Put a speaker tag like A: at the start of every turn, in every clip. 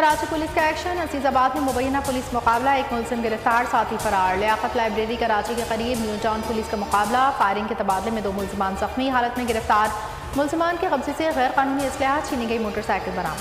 A: Karachi police का action. Azizabad में मुबैना police मुकाबला, एक मुलजिम गिरफ्तार, साथी फरार। लियाकत लाइब्रेरी कराची के करीब न्यू टाउन पुलिस का मुकाबला, फायरिंग के तबादले में 2 मुलजिमान जख्मी हालत में गिरफ्तार। मुलजिमान के कब्जे से गैर कानूनी असलहा, छीनी गई मोटरसाइकिल बरामद।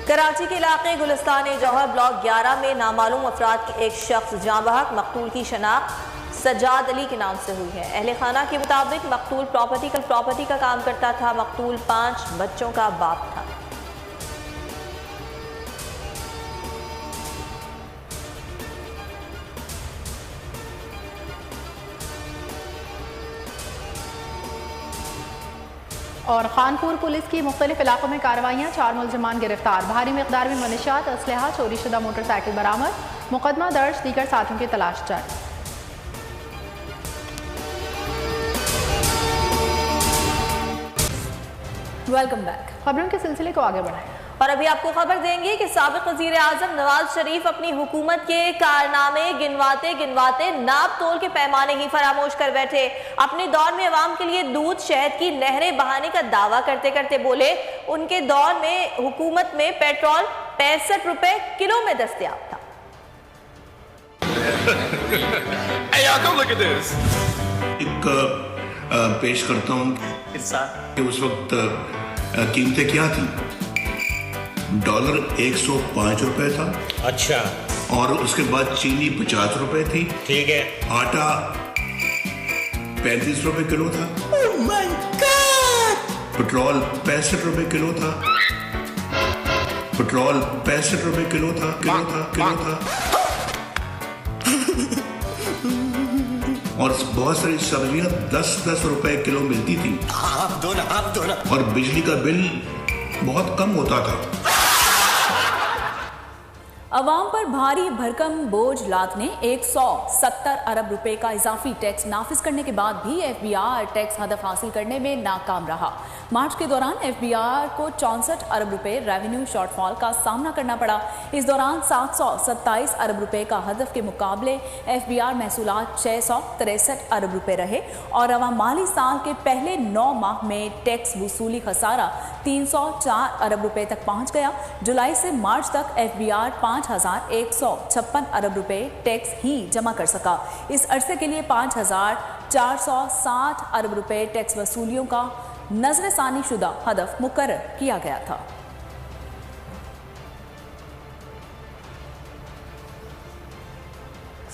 B: कराची के इलाके गुलिस्तान जौहर ब्लॉक 11 में नामालूम अफराद के एक शख्स जाँ बहक। मकतूल की शनाख्त सज्जाद अली के नाम से हुई है। अहले खाना के मुताबिक मकतूल प्रॉपर्टी का काम करता था। मकतूल 5 बच्चों का बाप था।
A: और खानपुर पुलिस की मुख्तलिफ इलाकों में कार्रवाइयाँ, 4 मुलजिमान गिरफ्तार। भारी मिकदार में मनशियात, असलहा, चोरी शुदा मोटरसाइकिल बरामद। मुकदमा दर्ज, दीगर साथियों की तलाश जारी।
B: Welcome back.
A: खबरों के सिलसिले को आगे बढ़ाएं
B: और अभी आपको खबर देंगे कि साबिक वजीर आजम नवाज शरीफ अपनी हुकूमत के कारनामे गिनवाते गिनवाते नाप तोल के पैमाने ही फरामोश कर बैठे। अपने दौर में अवाम के लिए दूध शहद की नहरें बहाने का दावा करते करते बोले, उनके दौर में हुकूमत में पेट्रोल 65 रुपए किलो में दस्तयाब था।
C: पेश करता हूँ कि उस वक्त कीमतें क्या थी। डॉलर 105 रुपए था।
D: अच्छा।
C: और उसके बाद चीनी 50 रुपए थी।
D: ठीक है।
C: आटा 35 रुपए किलो था।
D: Oh my God!
C: पेट्रोल 65 रुपए किलो था। पेट्रोल 65 रुपए किलो था। और बहुत सारी सब्जियां 10-10 रुपए किलो मिलती थी।
D: आप दो ना।
C: और बिजली का बिल बहुत कम होता था।
E: अवाम पर भारी भरकम बोझ लादने 170 अरब रुपए का इजाफी टैक्स नाफिज करने के बाद भी FBI टैक्स हदफ हासिल करने में नाकाम रहा। मार्च के दौरान FBI को 64 अरब रुपए रेवेन्यू शॉर्टफॉल का सामना करना पड़ा। इस दौरान 727 अरब रुपए का हदफ के मुकाबले FBI महसूलात 663 अरब रुपए रहे और रवा माली साल के पहले 9 माह में टैक्स वसूली खसारा 304 अरब रुपए तक पहुंच गया। जुलाई से मार्च तक FBI 5,156 अरब रुपए टैक्स ही जमा कर सका। इस अरसे के लिए 5,460 अरब रुपए टैक्स वसूलियों का नजरसानी शुदा हदफ मुकर्रर किया गया था।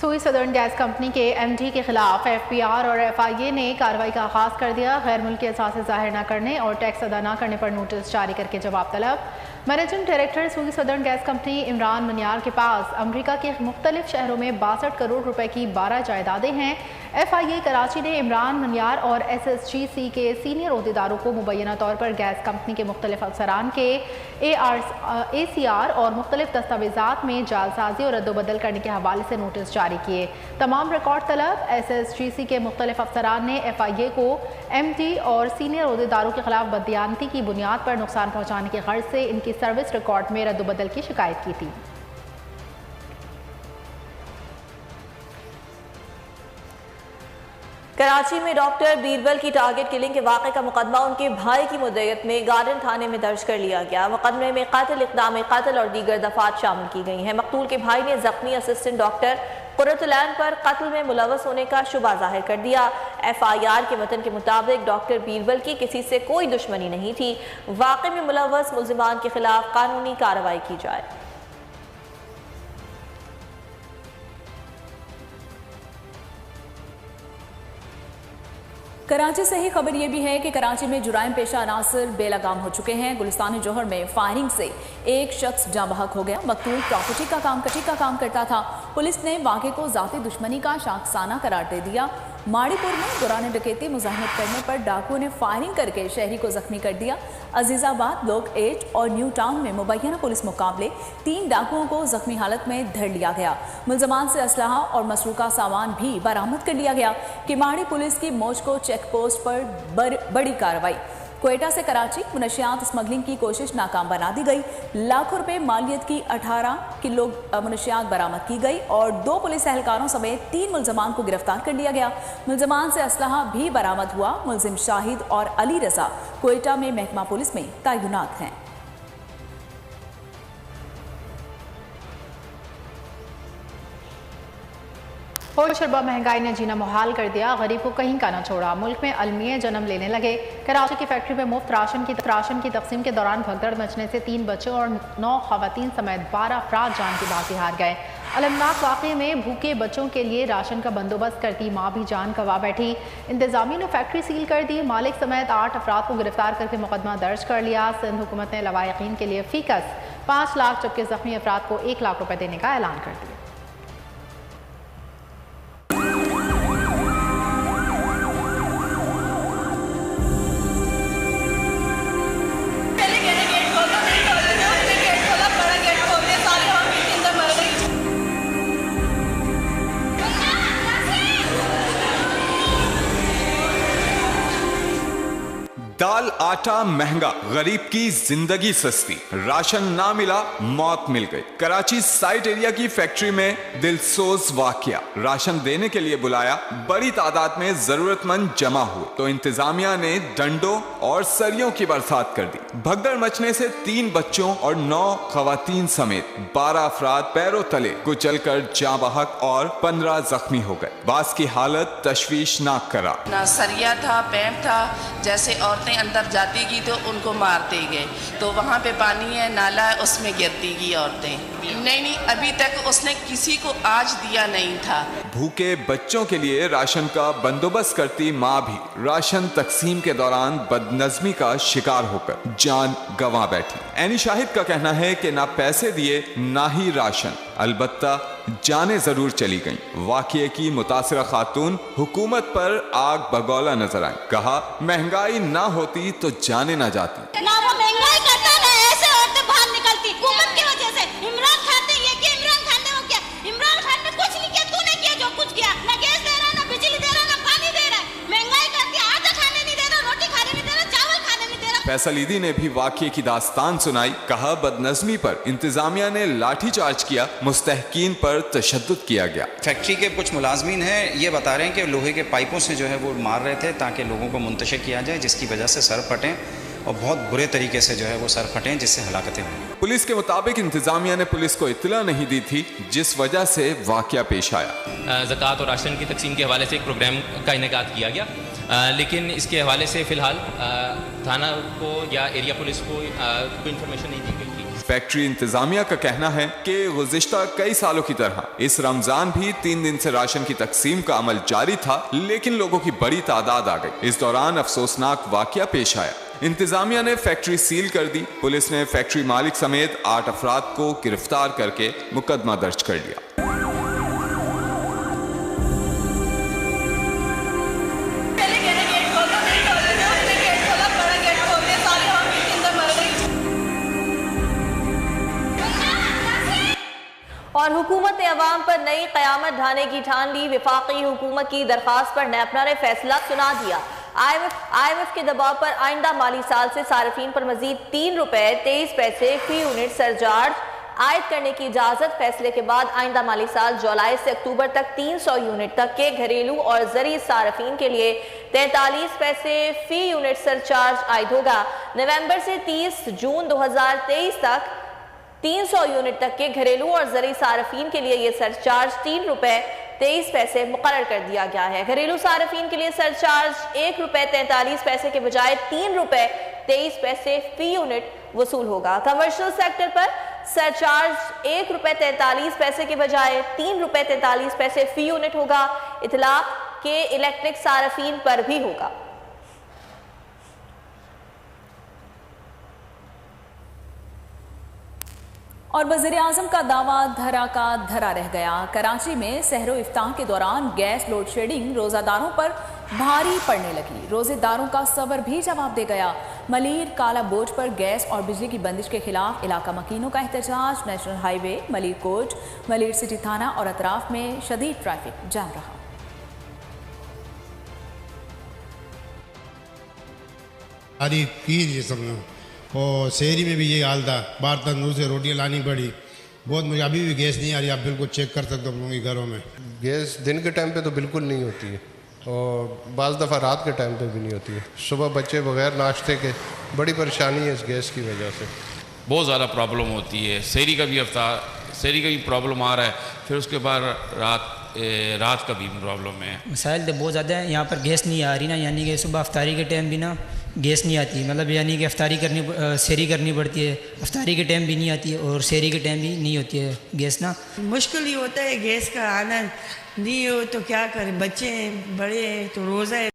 A: सूई सदर्न गैस कंपनी के MD के खिलाफ FBR और FIA ने कार्रवाई का आगाज कर दिया। गैर मुल्की असासे जाहिर न करने और टैक्स अदा न करने पर नोटिस जारी करके जवाब तलब। मैनेजिंग डायरेक्टर सूई southern gas company Imran Maniyar के पास अमरीका के मुख्तलिफ शहरों में 62 करोड़ रुपए की 12 जायदादें हैं। FIA कराची ने इमरान मनियार और SSGC के सीनियर ओहदेदारों को मुबैना तौर पर गैस कंपनी के मुख्तलिफ अफसरान के ACR और मुख्तलिफ दस्तावेजात में जालसाजी और रद्दोबदल करने के हवाले से नोटिस जारी किए। तमाम रिकॉर्ड तलब। SSGC के मुख्तलिफ अफसरान ने FIA को MD और सीनियर ओहदेदारों के खिलाफ बददियानती की बुनियाद पर नुकसान पहुँचाने की गर्ज से इनकी सर्विस रिकॉर्ड में रद्दोबदल की शिकायत की थी।
B: कराची में डॉक्टर बीरबल की टारगेट किलिंग के वाक़े का मुकदमा उनके भाई की मुद्दत में गार्डन थाने में दर्ज कर लिया गया। मुकदमे में कत्ल, इक़दाम कत्ल और दीगर दफात शामिल की गई हैं। मकतूल के भाई ने जख्मी असिस्टेंट डॉक्टर कुर्रतुलैन पर कत्ल में मुलव्वस होने का शुबा जाहिर कर दिया। FIR के मतन के मुताबिक डॉक्टर बीरबल की किसी से कोई दुश्मनी नहीं थी। वाक़े में मुलव्वस मुल्ज़िमान के खिलाफ कानूनी कार्रवाई की जाए।
E: कराची से ही खबर यह भी है कि कराची में जुराइम पेशा अनासर बेलगाम हो चुके हैं। गुलिस्तान जौहर में फायरिंग से एक शख्स जाँ बहक हो गया। मकतूल प्रॉपर्टी का काम करता था। पुलिस ने वाक़े को ज़ाती दुश्मनी का शाखसाना करार दे दिया। माड़ीपुर में दौरान डकैती मुज़ाहमत करने पर डाकुओं ने फायरिंग करके शहरी को जख्मी कर दिया। अजीजाबाद, लोग एज और न्यू टाउन में मुबैना पुलिस मुकाबले 3 डाकुओं को जख्मी हालत में धर लिया गया। मुलजमान से असलहा और मसरूका सामान भी बरामद कर लिया गया। किमाड़ी पुलिस की मौज को चेक पोस्ट पर बड़ी कार्रवाई। क्वेटा से कराची मुनशियात स्मगलिंग की कोशिश नाकाम बना दी गई। लाखों रुपए मालियत की 18 किलो मुनशियात बरामद की गई और 2 पुलिस एहलकारों समेत 3 मुलजमान को गिरफ्तार कर लिया गया। मुलजमान से असलहा भी बरामद हुआ। मुलजिम शाहिद और अली रजा क्वेटा में महकमा पुलिस में तैनात हैं।
A: होशरबा महंगाई ने जीना मुहाल कर दिया, गरीब को कहीं का न छोड़ा। मुल्क में अलमिए जन्म लेने लगे। कराची की फैक्ट्री में मुफ्त राशन की तकसीम के दौरान भगदड़ मचने से 3 बच्चों और 9 खवातीन समेत 12 अफराद जान की बाजी हार गए। अलमनाक वाक़े में भूखे बच्चों के लिए राशन का बंदोबस्त करती माँ भी जान गंवा बैठी। इंतजामिया ने फैक्ट्री सील कर दी। मालिक समेत 8 अफराद को गिरफ्तार करके मुकदमा दर्ज कर लिया। सिंध हुकूमत ने लवायकीन के लिए फीकस 5 लाख जबकि जख्मी अफराद को 1 लाख रुपए देने का ऐलान कर दिया।
F: दाल आटा महंगा, गरीब की जिंदगी सस्ती, राशन ना मिला, मौत मिल गई। कराची साइट एरिया की फैक्ट्री में दिलसोज वाकया। राशन देने के लिए बुलाया, बड़ी तादाद में जरूरतमंद जमा हुए तो इंतजामिया ने डंडों और सरियों की बरसात कर दी। भगदड़ मचने से 3 बच्चों और 9 खवातीन समेत 12 अफराद पैरों तले कुचलकर जाँ बहक और 15 जख्मी हो गए। बास की हालत तशवीशनाक करा।
G: ना सरिया था, पैंप था, जैसे औरतें अंदर जाती गई तो उनको मारते गए। तो वहाँ पे पानी है, नाला है, उसमें गिरती गई औरतें। नहीं, अभी तक उसने किसी को आज दिया नहीं था।
F: भूखे बच्चों के लिए राशन का बंदोबस्त करती माँ भी राशन तकसीम के दौरान बदनज़मी का शिकार होकर जान गंवा बैठी। एनी शाहिद का कहना है कि ना पैसे दिए ना ही राशन, अलबत्ता जाने जरूर चली गईं। वाक़ये की मुतासिरा खातून हुकूमत पर आग बगौला नजर आई। कहा महंगाई ना होती तो जाने ना जाती।
H: ना वो महंगाई करता ना ऐसे औरतें बाहर निकलती हुकूमत की वजह से। इमरान खान ने ये किया, इमरान खान ने वो किया। इमरान खान ने कुछ नहीं किया, तूने किया जो कुछ किया। ना गैस दे रहा, ना बिजली दे रहा, ना पानी दे रहा। महंगाई कर दिया, आटा खाने नहीं दे रहा, रोटी खाने नहीं दे रहा, चावल खाने नहीं दे रहा।
F: फैसल ईदी ने भी वाक़ये की दास्तान सुनाई। कहा बदनज़मी पर इंतजामिया ने लाठी चार्ज किया, मुस्तहकीन पर तशद्दुद किया गया।
I: फैक्ट्री के कुछ मुलाजमीन हैं, ये बता रहे हैं कि लोहे के पाइपों से जो है वो मार रहे थे ताकि लोगों को मुंतशिर किया जाए, जिसकी वजह से सर फटें और बहुत बुरे तरीके से जो है वो सर फटें, जिससे हलाकतें हुई। पुलिस के मुताबिक इंतजामिया ने पुलिस को इत्तला नहीं दी थी, जिस वजह से वाक़या पेश आया।
J: ज़कात और राशन की तकसीम के हवाले से एक प्रोग्राम का इनेकाद किया गया, लेकिन इसके हवाले से फ़िलहाल थाना को या एरिया पुलिस को कोई इन्फॉर्मेशन नहीं दी गई थी।
F: फैक्ट्री इंतजामिया का कहना है कि गुज़िश्ता कई सालों की तरह इस रमज़ान भी 3 दिन से राशन की तकसीम का अमल जारी था, लेकिन लोगों की बड़ी तादाद आ गई। इस दौरान अफसोसनाक वाक़या पेश आया। इंतजामिया ने फैक्ट्री सील कर दी। पुलिस ने फैक्ट्री मालिक समेत 8 अफराद को गिरफ्तार करके मुकदमा दर्ज कर लिया।
B: और हुकूमत ने अवाम पर नई क़यामत ढाने की ठान ली। वफाकी हुकूमत की दरख्वास्त पर नेपना ने फैसला सुना दिया। IMF के दबाव पर आइंदा माली साल से सार्फिन पर मजीद ₹3.23 फी यूनिट सरचार्ज आयद करने की इजाजत। फैसले के बाद आइंदा माली साल जुलाई से अक्टूबर तक 300 यूनिट तक के घरेलू और ज़री सार्फिन के लिए 43 पैसे फी यूनिट सरचार्ज आयद होगा। नवंबर से 30 जून 2023 तक 300 यूनिट तक के घरेलू और ज़री सार्फिन के लिए यह सरचार्ज ₹3.23 मुकर्रर कर दिया गया है। घरेलू सार्फिन के लिए सरचार्ज ₹1.43 के बजाय ₹3.23 फी यूनिट वसूल होगा। कमर्शियल सेक्टर पर सरचार्ज ₹1.43 के बजाय ₹3.43 फी यूनिट होगा। इतलाक के इलेक्ट्रिक सार्फिन पर भी होगा।
E: और वज़ीर-ए-आज़म का दावा धरा का धरा रह गया। कराची में सहरो इफ्तार के दौरान गैस लोड शेडिंग रोज़ादारों पर भारी पड़ने लगी। रोज़ेदारों का सब्र भी जवाब दे गया। मलीर काला बोझ पर गैस और बिजली की बंदिश के खिलाफ इलाका मकीनों का एहतजाज। National highway Malir Kot, Malir city थाना और अतराफ में शदीद ट्रैफिक जाम रहा।
K: अरे पीर ये समझो, और शहरी में भी ये हाल था, बाहर तंदूर से रोटियाँ लानी पड़ी। बहुत मुझे अभी भी गैस नहीं आ रही, आप बिल्कुल चेक कर सकते हो हम लोगों के घरों में।
L: गैस दिन के टाइम पे तो बिल्कुल नहीं होती है और बाज़ दफ़ा रात के टाइम पे भी नहीं होती है। सुबह बच्चे बगैर नाश्ते के, बड़ी परेशानी है इस गैस की वजह से।
M: बहुत ज़्यादा प्रॉब्लम होती है। शहरी का भी प्रॉब्लम आ रहा है, फिर उसके बाद रात का भी प्रॉब्लम है।
N: मसाइल तो बहुत ज़्यादा है। यहाँ पर गैस नहीं आ रही ना, यानी कि सुबह अफ्तारी के टाइम भी ना गैस नहीं आती, मतलब यानी कि सेहरी करनी पड़ती है। अफ्तारी के टाइम भी नहीं आती है और सेहरी के टाइम भी नहीं होती है गैस ना।
O: मुश्किल ही होता है गैस का आना, नहीं हो तो क्या करें, बच्चे हैं बड़े हैं तो रोज़ा है।